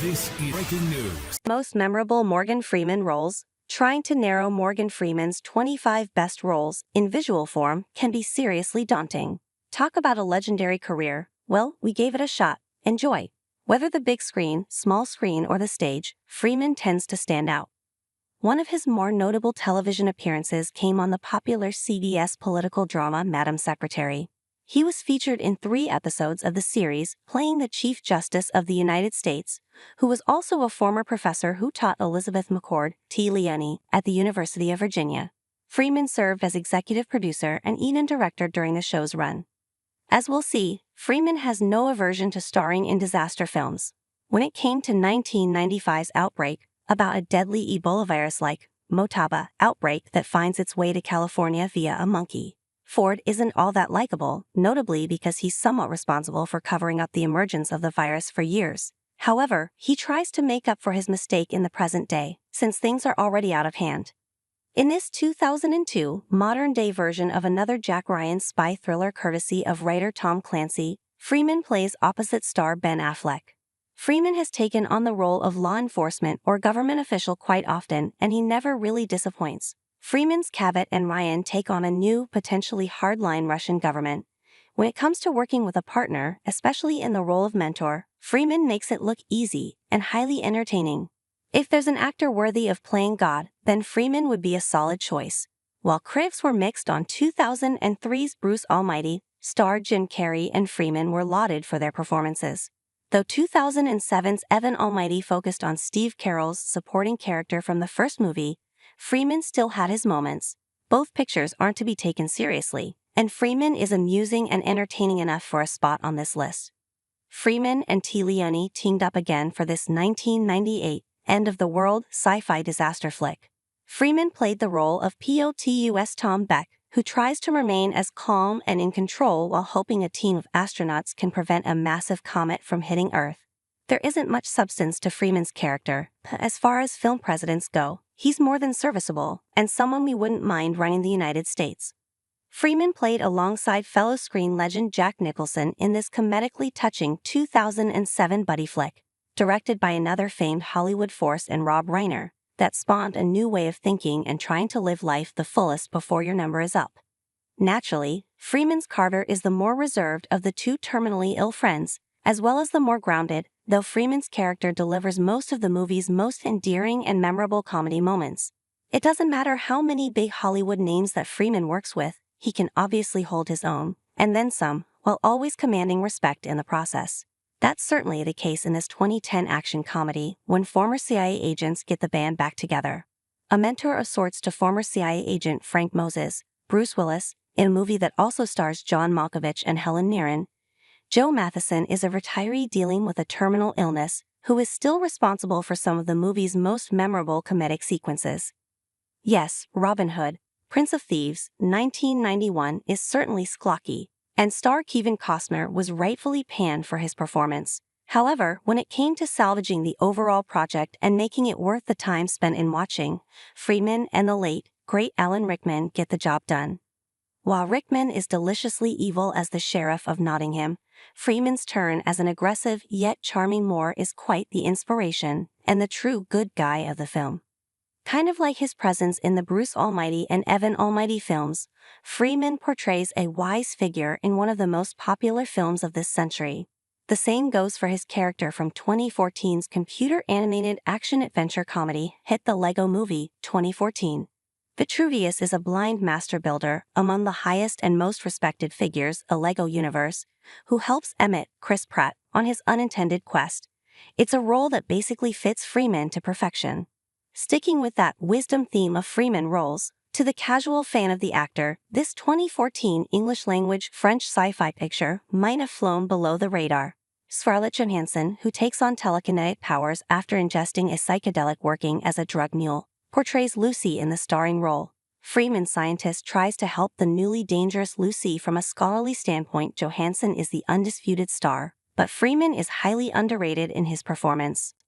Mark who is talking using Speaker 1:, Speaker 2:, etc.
Speaker 1: This is breaking news.
Speaker 2: Most memorable Morgan Freeman roles. Trying to narrow Morgan Freeman's 25 best roles in visual form can be seriously daunting. Talk about a legendary career. Well, we gave it a shot. Enjoy. Whether the big screen, small screen, or the stage, Freeman tends to stand out. One of his more notable television appearances came on the popular CBS political drama Madam Secretary. He was featured in 3 episodes of the series, playing the Chief Justice of the United States, who was also a former professor who taught Elizabeth McCord, Tea Leoni, at the University of Virginia. Freeman served as executive producer and even director during the show's run. As we'll see, Freeman has no aversion to starring in disaster films. When it came to 1995's Outbreak, about a deadly Ebola virus-like Motaba outbreak that finds its way to California via a monkey, Ford isn't all that likable, notably because he's somewhat responsible for covering up the emergence of the virus for years. However, he tries to make up for his mistake in the present day, since things are already out of hand. In this 2002 modern-day version of another Jack Ryan spy thriller courtesy of writer Tom Clancy, Freeman plays opposite star Ben Affleck. Freeman has taken on the role of law enforcement or government official quite often, and he never really disappoints. Freeman's Cabot and Ryan take on a new, potentially hardline Russian government. When it comes to working with a partner, especially in the role of mentor, Freeman makes it look easy and highly entertaining. If there's an actor worthy of playing God, then Freeman would be a solid choice. While critics were mixed on 2003's Bruce Almighty, star Jim Carrey and Freeman were lauded for their performances. Though 2007's Evan Almighty focused on Steve Carell's supporting character from the first movie, Freeman still had his moments. Both pictures aren't to be taken seriously, and Freeman is amusing and entertaining enough for a spot on this list. Freeman and Tea Leoni teamed up again for this 1998 end-of-the-world sci-fi disaster flick. Freeman played the role of POTUS Tom Beck, who tries to remain as calm and in control while hoping a team of astronauts can prevent a massive comet from hitting Earth. There isn't much substance to Freeman's character, but as far as film presidents go, he's more than serviceable, and someone we wouldn't mind running the United States. Freeman played alongside fellow screen legend Jack Nicholson in this comedically touching 2007 buddy flick, directed by another famed Hollywood force and Rob Reiner, that spawned a new way of thinking and trying to live life the fullest before your number is up. Naturally, Freeman's Carter is the more reserved of the 2 terminally ill friends, as well as the more grounded, though Freeman's character delivers most of the movie's most endearing and memorable comedy moments. It doesn't matter how many big Hollywood names that Freeman works with, he can obviously hold his own, and then some, while always commanding respect in the process. That's certainly the case in this 2010 action comedy, when former CIA agents get the band back together. A mentor of sorts to former CIA agent Frank Moses, Bruce Willis, in a movie that also stars John Malkovich and Helen Mirren, Joe Matheson is a retiree dealing with a terminal illness, who is still responsible for some of the movie's most memorable comedic sequences. Yes, Robin Hood, Prince of Thieves, 1991 is certainly schlocky, and star Kevin Costner was rightfully panned for his performance. However, when it came to salvaging the overall project and making it worth the time spent in watching, Freeman and the late, great Alan Rickman get the job done. While Rickman is deliciously evil as the Sheriff of Nottingham, Freeman's turn as an aggressive yet charming Moor is quite the inspiration and the true good guy of the film. Kind of like his presence in the Bruce Almighty and Evan Almighty films, Freeman portrays a wise figure in one of the most popular films of this century. The same goes for his character from 2014's computer-animated action-adventure comedy hit The Lego Movie, 2014. Vitruvius is a blind master builder among the highest and most respected figures a Lego universe, who helps Emmett, Chris Pratt, on his unintended quest. It's a role that basically fits Freeman to perfection. Sticking with that wisdom theme of Freeman roles, to the casual fan of the actor, this 2014 English-language French sci-fi picture might have flown below the radar. Scarlett Johansson, who takes on telekinetic powers after ingesting a psychedelic working as a drug mule, portrays Lucy in the starring role. Freeman's scientist tries to help the newly dangerous Lucy from a scholarly standpoint. Johansson is the undisputed star, but Freeman is highly underrated in his performance.